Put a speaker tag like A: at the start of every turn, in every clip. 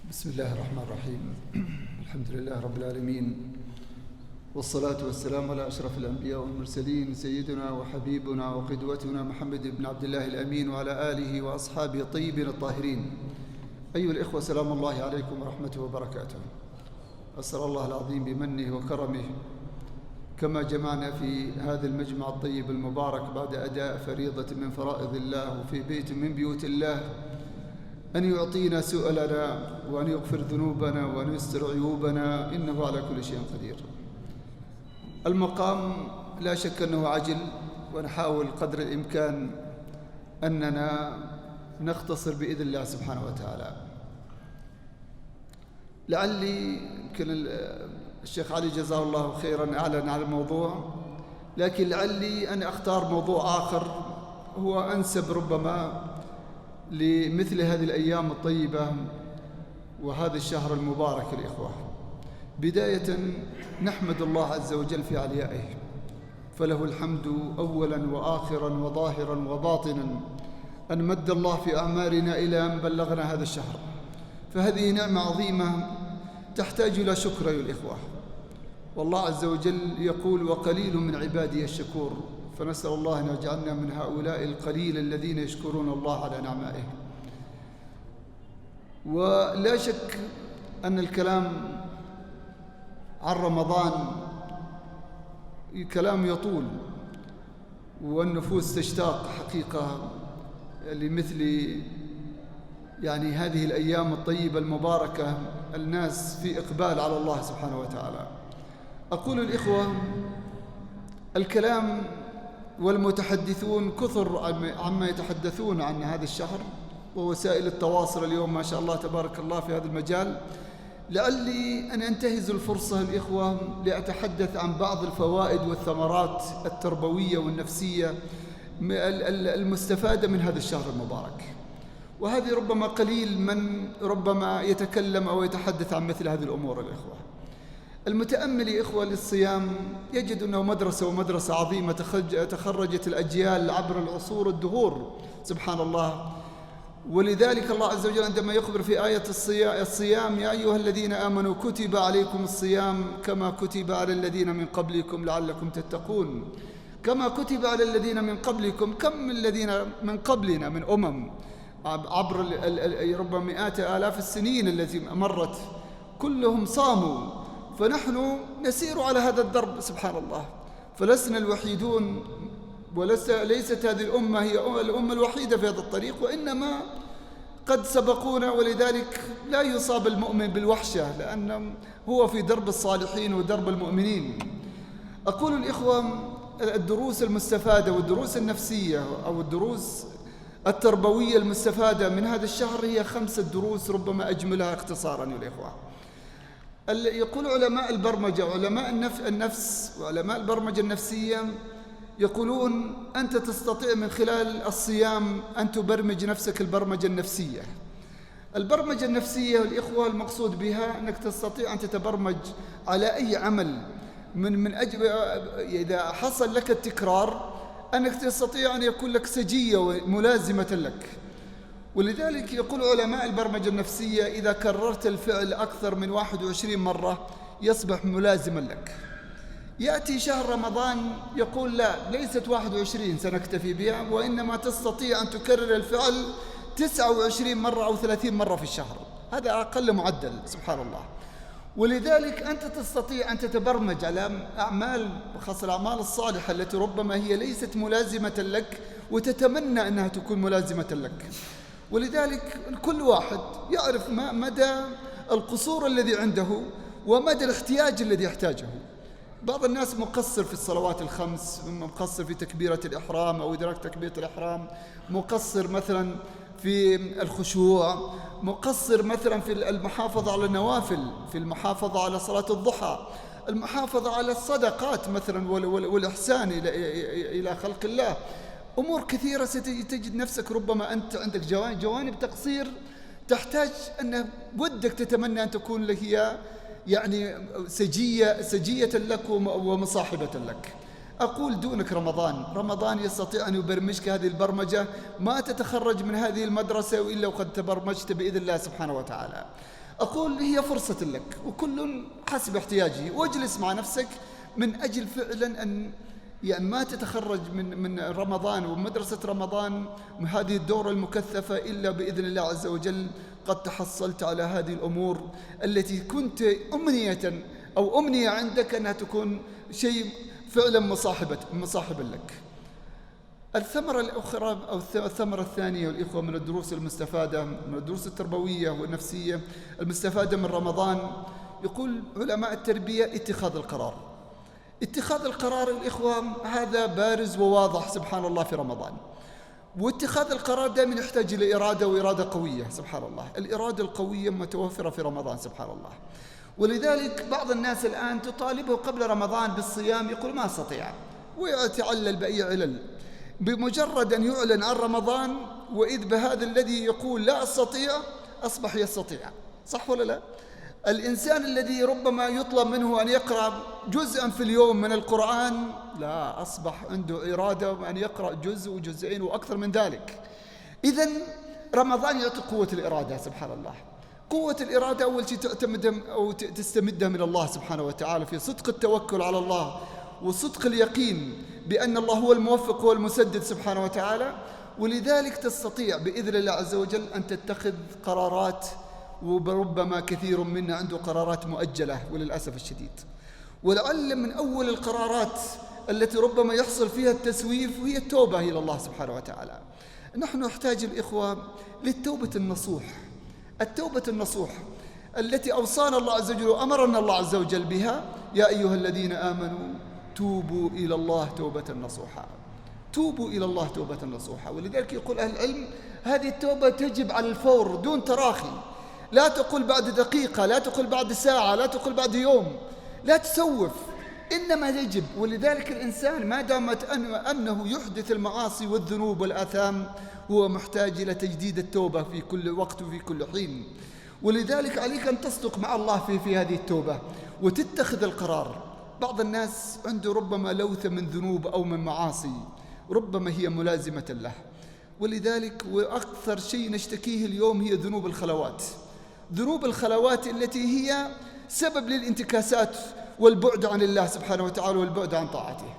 A: بسم الله الرحمن الرحيم. الحمد لله رب العالمين، والصلاة والسلام على أشرف الأنبياء والمرسلين، سيدنا وحبيبنا وقدوتنا محمد بن عبد الله الأمين وعلى آله وأصحابه الطيبين الطاهرين. أيها الإخوة، سلام الله عليكم ورحمته وبركاته. أسأل الله العظيم بمنه وكرمه كما جمعنا في هذا المجمع الطيب المبارك بعد أداء فريضة من فرائض الله وفي بيت من بيوت الله أن يعطينا سؤلنا وأن يغفر ذنوبنا وأن يستر عيوبنا، إنه على كل شيء قدير. المقام لا شك أنه عجل، ونحاول قدر الإمكان أننا نختصر بإذن الله سبحانه وتعالى. لعلي يمكن الشيخ علي جزاه الله خيرا أعلن على الموضوع، لكن لعلي أن أختار موضوع آخر هو أنسب ربما لمثل هذه الأيام الطيبة وهذا الشهر المبارك. الإخوة، بداية نحمد الله عز وجل في عليائه، فله الحمد أولا وآخرا وظاهرا وباطنا أن مد الله في أعمارنا إلى أن بلغنا هذا الشهر، فهذه نعمة عظيمة تحتاج إلى شكر أيها الإخوة. والله عز وجل يقول: وقليل من عبادي الشكور، فنسأل الله أن يجعلنا من هؤلاء القليل الذين يشكرون الله على نعمائه. ولا شك أن الكلام عن رمضان كلام يطول، والنفوس تشتاق حقيقة لمثل هذه الأيام الطيبة المباركة، الناس في إقبال على الله سبحانه وتعالى. أقول الإخوة، الكلام والمتحدثون كثر عما يتحدثون عن هذا الشهر، ووسائل التواصل اليوم ما شاء الله تبارك الله في هذا المجال. لعلي أن أنتهز الفرصة الإخوة لأتحدث عن بعض الفوائد والثمرات التربوية والنفسية المستفادة من هذا الشهر المبارك. وهذه ربما قليل من ربما يتكلم أو يتحدث عن مثل هذه الأمور. الإخوة، المتأمل يا إخوة للصيام يجد أنه مدرسة عظيمة تخرجت الأجيال عبر العصور الدهور، سبحان الله. ولذلك الله عز وجل عندما يخبر في آية الصيام: يا أيها الذين آمنوا كتب عليكم الصيام كما كتب على الذين من قبلكم لعلكم تتقون. كما كتب على الذين من قبلكم، كم من الذين من قبلنا من أمم عبر ربما مئات آلاف السنين التي مرت، كلهم صاموا، فنحن نسير على هذا الدرب سبحان الله. فلسنا الوحيدون، ليست هذه الأمة هي الأمة الوحيدة في هذا الطريق، وإنما قد سبقونا. ولذلك لا يصاب المؤمن بالوحشة، لأنه هو في درب الصالحين ودرب المؤمنين. أقول الإخوة، الدروس المستفادة والدروس النفسية أو الدروس التربوية المستفادة من هذا الشهر هي 5 دروس ربما أجملها اختصارا يا الإخوة. يقول علماء البرمجة وعلماء النفس وعلماء البرمجة النفسية، يقولون: أنت تستطيع من خلال الصيام أن تبرمج نفسك البرمجة النفسية. البرمجة النفسية الإخوة المقصود بها أنك تستطيع أن تتبرمج على أي عمل من أجل إذا حصل لك التكرار أنك تستطيع أن يكون لك سجية ملازمة لك. ولذلك يقول علماء البرمجة النفسية: إذا كررت الفعل أكثر من 21 مرة يصبح ملازما لك. يأتي شهر رمضان يقول: لا، ليست 21 سنكتفي بها، وإنما تستطيع أن تكرر الفعل 29 مرة أو 30 مرة في الشهر. هذا أقل معدل سبحان الله. ولذلك أنت تستطيع أن تتبرمج على أعمال، خاصة الأعمال الصالحة التي ربما هي ليست ملازمة لك وتتمنى أنها تكون ملازمة لك. ولذلك كل واحد يعرف مدى القصور الذي عنده ومدى الاحتياج الذي يحتاجه. بعض الناس مقصر في الصلوات الخمس، مقصر في تكبيرة الإحرام أو إدراك تكبيرة الإحرام، مقصر مثلا في الخشوع، مقصر مثلا في المحافظة على النوافل، في المحافظة على صلاة الضحى، المحافظة على الصدقات مثلا والإحسان إلى خلق الله. أمور كثيرة ستجد نفسك ربما أنت عندك جوانب تقصير تحتاج أن ودك تتمنى أن تكون هي سجية لك ومصاحبة لك. أقول دونك رمضان يستطيع أن يبرمجك هذه البرمجة، ما تتخرج من هذه المدرسة إلا وقد تبرمجت بإذن الله سبحانه وتعالى. أقول هي فرصة لك، وكل حسب احتياجه، واجلس مع نفسك من أجل فعلا أن يعني ما تتخرج من رمضان ومدرسة رمضان من هذه الدورة المكثفة إلا بإذن الله عز وجل قد تحصلت على هذه الأمور التي كنت أمنية عندك أنها تكون شيء فعلا مصاحبا لك. الثمرة الأخرى أو الثمرة الثانية والإخوة من الدروس المستفادة، من الدروس التربوية والنفسية المستفادة من رمضان، يقول علماء التربية اتخاذ القرار الإخوة هذا بارز وواضح سبحان الله في رمضان. واتخاذ القرار دائما يحتاج إلى إرادة، وإرادة قوية سبحان الله. الإرادة القوية متوفرة في رمضان سبحان الله. ولذلك بعض الناس الآن تطالبه قبل رمضان بالصيام يقول ما أستطيع، ويتعلل بأي علل. بمجرد أن يعلن عن رمضان وإذ بهذا الذي يقول لا أستطيع أصبح يستطيع. صح ولا لا؟ الإنسان الذي ربما يطلب منه أن يقرأ جزءا في اليوم من القرآن لا، أصبح عنده إرادة أن يقرأ جزء وجزئين وأكثر من ذلك. إذن رمضان يعطي قوة الإرادة سبحان الله. قوة الإرادة أول شيء تعتمدها أو تستمدها من الله سبحانه وتعالى في صدق التوكل على الله وصدق اليقين بأن الله هو الموفق والمسدد سبحانه وتعالى. ولذلك تستطيع بإذن الله عز وجل أن تتخذ قرارات، وربما كثير منا عنده قرارات مؤجلة وللأسف الشديد. ولعل من أول القرارات التي ربما يحصل فيها التسويف هي التوبة إلى الله سبحانه وتعالى. نحن نحتاج الإخوة للتوبة النصوح، التوبة النصوح التي أوصانا الله عز وجل وأمرنا الله عز وجل بها: يا أيها الذين آمنوا توبوا إلى الله توبة نصوحا، توبوا إلى الله توبة نصوحا. ولذلك يقول أهل العلم هذه التوبة تجب على الفور دون تراخي، لا تقول بعد دقيقة، لا تقول بعد ساعة، لا تقول بعد يوم، لا تسوف، إنما يجب. ولذلك الإنسان ما دامت أنه يحدث المعاصي والذنوب والآثام هو محتاج إلى تجديد التوبة في كل وقت وفي كل حين. ولذلك عليك أن تصدق مع الله في هذه التوبة وتتخذ القرار. بعض الناس عنده ربما لوثة من ذنوب أو من معاصي ربما هي ملازمة له، ولذلك وأكثر شيء نشتكيه اليوم هي ذنوب الخلوات، ذنوب الخلوات التي هي سبب للانتكاسات والبعد عن الله سبحانه وتعالى والبعد عن طاعته.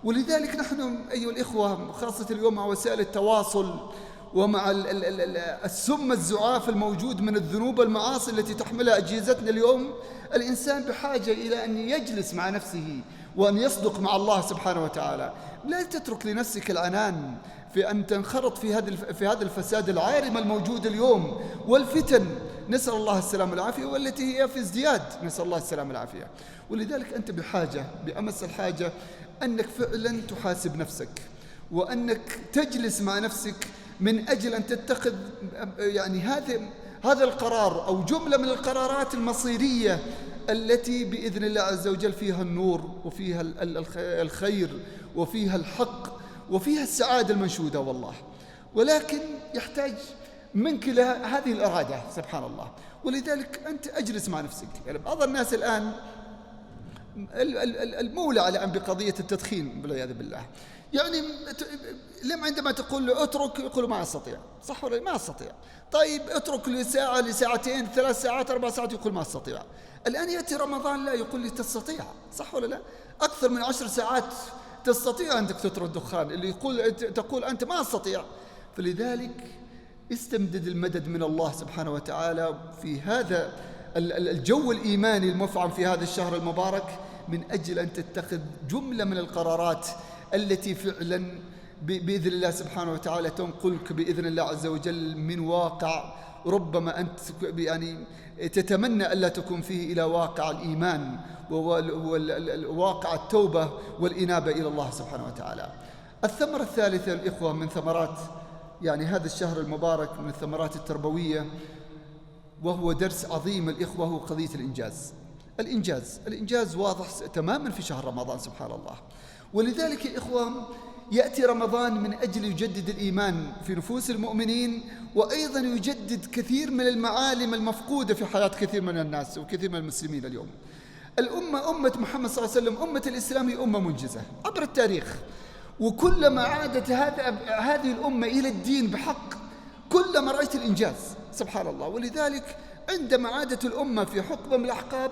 A: ولذلك نحن أيها الإخوة خاصة اليوم مع وسائل التواصل ومع السم الزعاف الموجود من الذنوب والمعاصي التي تحملها أجهزتنا اليوم، الإنسان بحاجة إلى أن يجلس مع نفسه وأن يصدق مع الله سبحانه وتعالى. لا تترك لنفسك العنان في أن تنخرط في هذا الفساد العارم الموجود اليوم والفتن، نسأل الله السلامة والعافية، والتي هي في ازدياد، نسأل الله السلامة والعافية. ولذلك أنت بحاجة بأمس الحاجة أنك فعلا تحاسب نفسك، وأنك تجلس مع نفسك من أجل أن تتخذ يعني هذا القرار أو جملة من القرارات المصيرية التي بإذن الله عز وجل فيها النور وفيها الخير وفيها الحق وفيها السعادة المنشودة والله. ولكن يحتاج منك هذه الإرادة سبحان الله. ولذلك أنت أجلس مع نفسك. يعني بعض الناس الآن المولى الآن بقضية التدخين والعياذ بالله، يعني لما عندما تقول له اترك يقول ما أستطيع، صح ولا ما أستطيع؟ طيب اترك لساعة لساعتين 3 ساعات 4 ساعات يقول ما أستطيع. الآن يأتي رمضان لا يقول لي تستطيع، صح ولا لا؟ أكثر من 10 ساعات تستطيع أنك تترك الدخان، اللي تقول أنت ما أستطيع. فلذلك استمدد المدد من الله سبحانه وتعالى في هذا الجو الإيماني المفعم في هذا الشهر المبارك من أجل أن تتخذ جملة من القرارات التي فعلا بإذن الله سبحانه وتعالى تنقلك بإذن الله عز وجل من واقع ربما أنت يعني تتمنى ألا تكون فيه إلى واقع الإيمان وواقع التوبة والإنابة إلى الله سبحانه وتعالى. الثمرة الثالثة الإخوة من ثمرات يعني هذا الشهر المبارك من الثمرات التربوية، وهو درس عظيم الإخوة، هو قضية الإنجاز واضح تماما في شهر رمضان سبحان الله. ولذلك يا إخوة يأتي رمضان من أجل يجدد الإيمان في نفوس المؤمنين، وأيضا يجدد كثير من المعالم المفقودة في حياة كثير من الناس وكثير من المسلمين اليوم. أمة محمد صلى الله عليه وسلم، أمة الإسلام هي أمة منجزة عبر التاريخ، وكلما عادت هذه الأمة إلى الدين بحق كلما رأيت الإنجاز سبحان الله. ولذلك عندما عادت الأمة في حقبة الأحقاب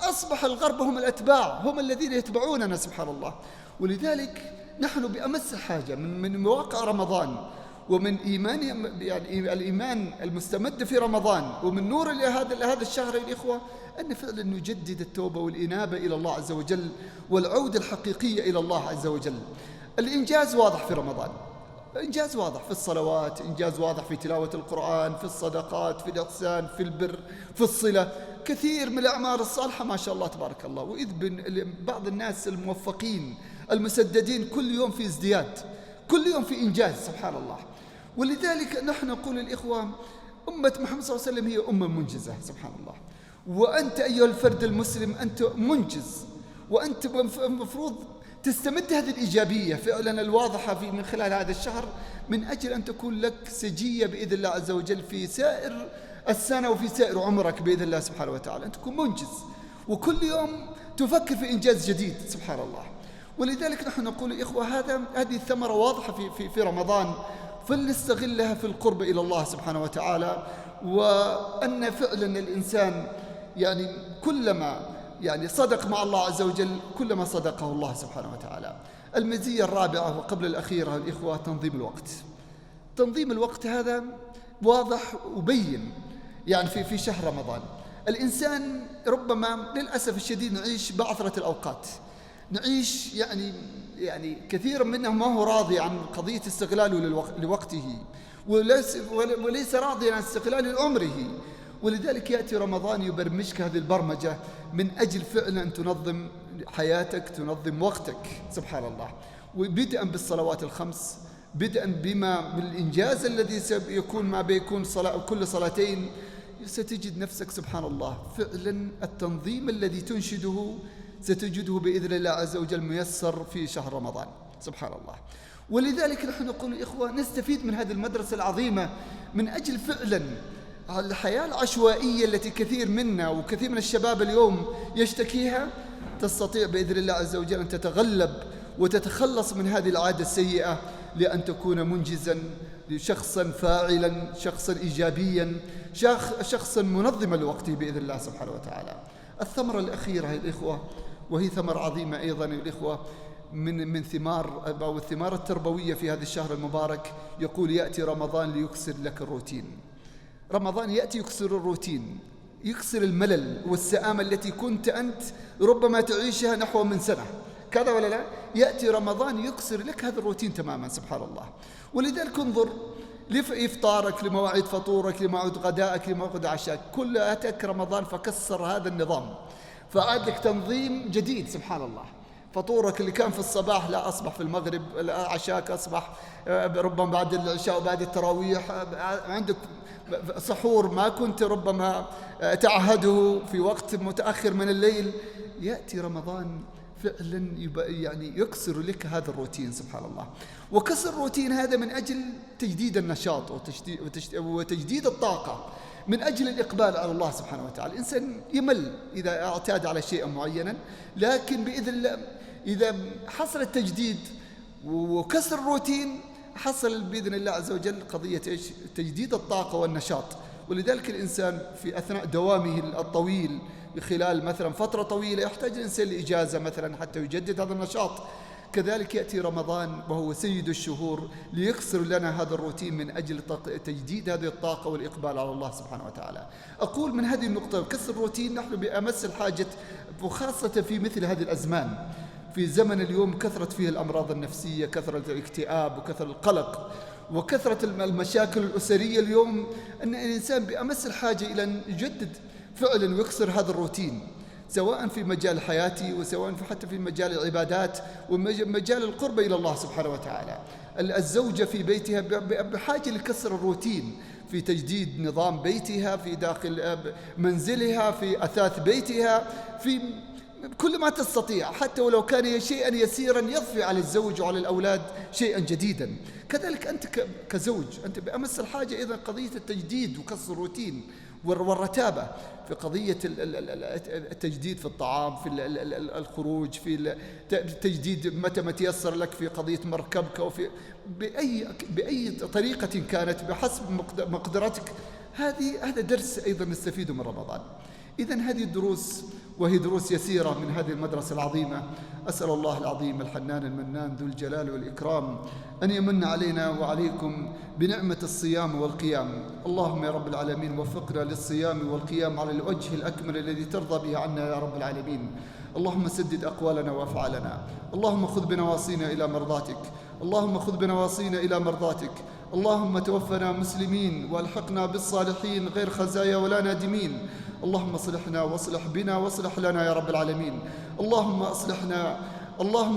A: أصبح الغرب هم الأتباع، هم الذين يتبعوننا سبحان الله. ولذلك نحن بأمس حاجة من مواقع رمضان ومن إيمان، يعني الإيمان المستمد في رمضان ومن نور لهذا الشهر يا الإخوة، أن فعلا نجدد التوبة والإنابة إلى الله عز وجل والعودة الحقيقية إلى الله عز وجل. الإنجاز واضح في رمضان، إنجاز واضح في الصلوات، إنجاز واضح في تلاوة القرآن، في الصدقات، في الإحسان، في البر، في الصلة، كثير من الأعمال الصالحة ما شاء الله تبارك الله. وإذ بعض الناس الموفقين المسددين كل يوم في ازدياد، كل يوم في إنجاز سبحان الله. ولذلك نحن نقول للإخوة أمة محمد صلى الله عليه وسلم هي أمة منجزة سبحان الله. وأنت أيها الفرد المسلم أنت منجز، وأنت المفروض تستمد هذه الإيجابية فعلا الواضحة من خلال هذا الشهر، من أجل أن تكون لك سجية بإذن الله عز وجل في سائر السنة وفي سائر عمرك بإذن الله سبحانه وتعالى، أن تكون منجز وكل يوم تفكر في إنجاز جديد سبحان الله. ولذلك نحن نقول إخوة هذه الثمرة واضحة في رمضان، فلنستغلها في القرب إلى الله سبحانه وتعالى. وأن فعلا الإنسان يعني كلما يعني صدق مع الله عز وجل كلما صدقه الله سبحانه وتعالى. المزية الرابعة وقبل الأخيرة الإخوة تنظيم الوقت. تنظيم الوقت هذا واضح وبين يعني في شهر رمضان. الإنسان ربما للأسف الشديد نعيش بعثرة الأوقات، نعيش يعني كثير منه ما هو راضي عن قضية استغلاله لوقته، وليس راضي عن استغلاله لعمره. ولذلك يأتي رمضان يبرمجك هذه البرمجة من أجل فعلا أن تنظم حياتك، تنظم وقتك سبحان الله. وبدءا بالصلوات الخمس، بدءا بما بالإنجاز الذي سيكون ما بيكون كل صلاتين، ستجد نفسك سبحان الله فعلا التنظيم الذي تنشده ستجده بإذن الله عز وجل ميسر في شهر رمضان سبحان الله. ولذلك نحن نقول إخوة نستفيد من هذه المدرسة العظيمة من أجل فعلا الحياة العشوائية التي كثير منا وكثير من الشباب اليوم يشتكيها، تستطيع بإذن الله عز وجل أن تتغلب وتتخلص من هذه العادة السيئة لأن تكون منجزا، شخصا فاعلا، شخصا إيجابيا، شخصا منظما لوقته بإذن الله سبحانه وتعالى. الثمرة الأخيرة يا الإخوة وهي ثمرة عظيمة أيضا يا الإخوة من ثمار أو الثمار التربوية في هذا الشهر المبارك. يقول يأتي رمضان ليكسر لك الروتين. رمضان يأتي يكسر الروتين، يكسر الملل والسآمة التي كنت أنت ربما تعيشها نحو من سنة كذا ولا لا. يأتي رمضان يكسر لك هذا الروتين تماما سبحان الله. ولذلك انظر لإفطارك، لمواعيد فطورك، لمواعيد غدائك، لمواعيد عشاءك، كل أتاك رمضان فكسر هذا النظام، فعاد لك تنظيم جديد سبحان الله. فطورك اللي كان في الصباح لا أصبح في المغرب، عشاك أصبح ربما بعد العشاء وبعد التراويح، عندك سحور ما كنت ربما تعهده في وقت متأخر من الليل. يأتي رمضان فعلا يعني يكسر لك هذا الروتين سبحان الله. وكسر الروتين هذا من أجل تجديد النشاط وتجديد الطاقة، من أجل الإقبال على الله سبحانه وتعالى. الإنسان يمل إذا اعتاد على شيء معينا، لكن بإذن الله إذا حصل التجديد وكسر الروتين حصل بإذن الله عز وجل قضية تجديد الطاقة والنشاط. ولذلك الإنسان في أثناء دوامه الطويل خلال مثلا فترة طويلة يحتاج الإنسان لإجازة مثلا حتى يجدد هذا النشاط. كذلك يأتي رمضان وهو سيد الشهور ليكسر لنا هذا الروتين من أجل تجديد هذه الطاقة والإقبال على الله سبحانه وتعالى. أقول من هذه النقطة كسر الروتين نحن بأمس الحاجة، وخاصة في مثل هذه الأزمان، في زمن اليوم كثرت فيه الأمراض النفسية، كثرة الاكتئاب وكثرة القلق وكثرة المشاكل الأسرية اليوم، أن الإنسان بأمس الحاجة إلى أن يجدد فعلا ويكسر هذا الروتين، سواء في مجال حياتي وسواء حتى في مجال العبادات ومجال القرب إلى الله سبحانه وتعالى. الزوجة في بيتها بحاجة لكسر الروتين في تجديد نظام بيتها، في داخل منزلها، في أثاث بيتها، في كل ما تستطيع، حتى ولو كان شيئا يسيرا يضفي على الزوج وعلى الأولاد شيئا جديدا. كذلك أنت كزوج أنت بأمس الحاجة إذا قضية التجديد وكسر الروتين والرتابة، في قضية التجديد في الطعام، في الخروج، في التجديد متى ما تيسر لك في قضية مركبك، وفي بأي طريقة كانت بحسب مقدرتك هذا درس أيضا نستفيده من رمضان. إذن هذه الدروس، وهي دروس يسيرة من هذه المدرسة العظيمة. أسأل الله العظيم الحنان المنان ذو الجلال والإكرام أن يمن علينا وعليكم بنعمة الصيام والقيام. اللهم يا رب العالمين وفقنا للصيام والقيام على الوجه الأكمل الذي ترضى به عنا يا رب العالمين. اللهم سدد أقوالنا وأفعالنا، اللهم خذ بنواصينا إلى مرضاتك، اللهم خذ بنواصينا إلى مرضاتك. اللهم توفنا مسلمين والحقنا بالصالحين غير خزايا ولا نادمين. اللهم اصلحنا واصلح بنا واصلح لنا يا رب العالمين. اللهم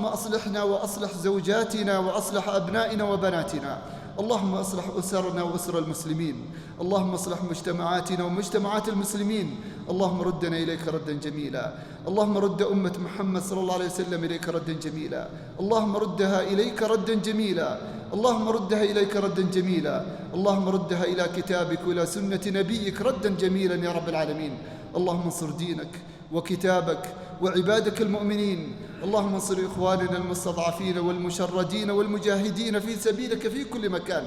A: أصلحنا وأصلح زوجاتنا وأصلح أبنائنا وبناتنا. اللهم أصلح أسرنا وأسر المسلمين. اللهم أصلح مجتمعاتنا ومجتمعات المسلمين. اللهم ردنا إليك ردا جميلا. اللهم رد أمة محمد صلى الله عليه وسلم إليك ردا جميلا. اللهم ردها إليك ردا جميلا. اللهم ردها إليك ردا جميلا. اللهم ردها إلى كتابك وإلى سنة نبيك ردا جميلا يا رب العالمين. اللهم انصر دينك وكتابك وعبادك المؤمنين. اللهم انصر إخواننا المستضعفين والمشردين والمجاهدين في سبيلك في كل مكان.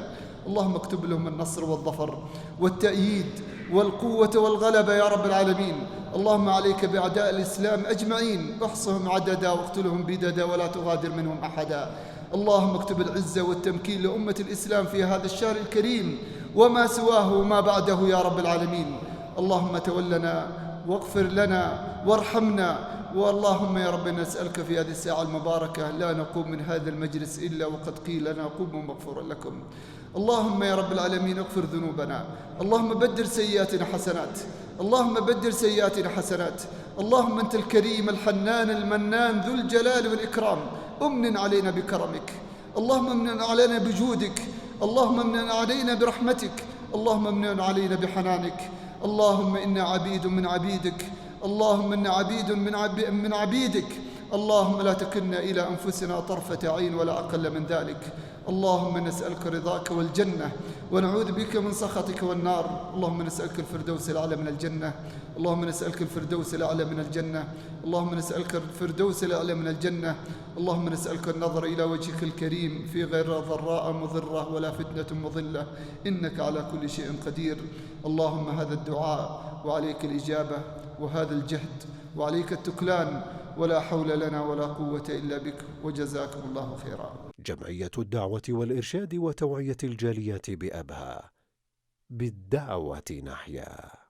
A: اللهم اكتب لهم النصر والظفر والتأييد والقوة والغلبة يا رب العالمين. اللهم عليك بأعداء الإسلام أجمعين، احصهم عددا واقتلهم بددا ولا تغادر منهم أحدا. اللهم اكتب العزة والتمكين لأمة الإسلام في هذا الشهر الكريم وما سواه وما بعده يا رب العالمين. اللهم تولنا واغفر لنا وارحمنا. واللهم يا رب نسألك في هذه الساعة المباركة لا نقوم من هذا المجلس إلا وقد قيل لنا قوموا مغفورا لكم. اللهم يا رب العالمين اغفر ذنوبنا. اللهم بدل سيئاتنا حسنات. اللهم بدل سيئاتنا حسنات. اللهم أنت الكريم الحنان المنان ذو الجلال والإكرام، أمن علينا بكرمك. اللهم امن علينا بجودك. اللهم امن علينا برحمتك. اللهم امن علينا بحنانك. اللهم إنا عبيد من عبيدك. اللهم إنا عبيد من عبيدك. اللهم لا تكلنا إلى أنفسنا طرفة عين ولا أقل من ذلك. اللهم نسألك رضاك والجنة ونعوذ بك من سخطك والنار. اللهم نسألك الفردوس الأعلى من الجنة. اللهم نسألك الفردوس الأعلى من الجنة. اللهم نسألك الفردوس الأعلى من الجنة. اللهم نسألك النظر إلى وجهك الكريم في غير ضراء مضرة ولا فتنة مضلة، إنك على كل شيء قدير. اللهم هذا الدعاء وعليك الإجابة، وهذا الجهد وعليك التكلان، ولا حول لنا ولا قوة إلا بك، وجزاكم الله خيرا.
B: جمعية الدعوة والإرشاد وتوعية الجاليات بأبها، بالدعوة نحيا.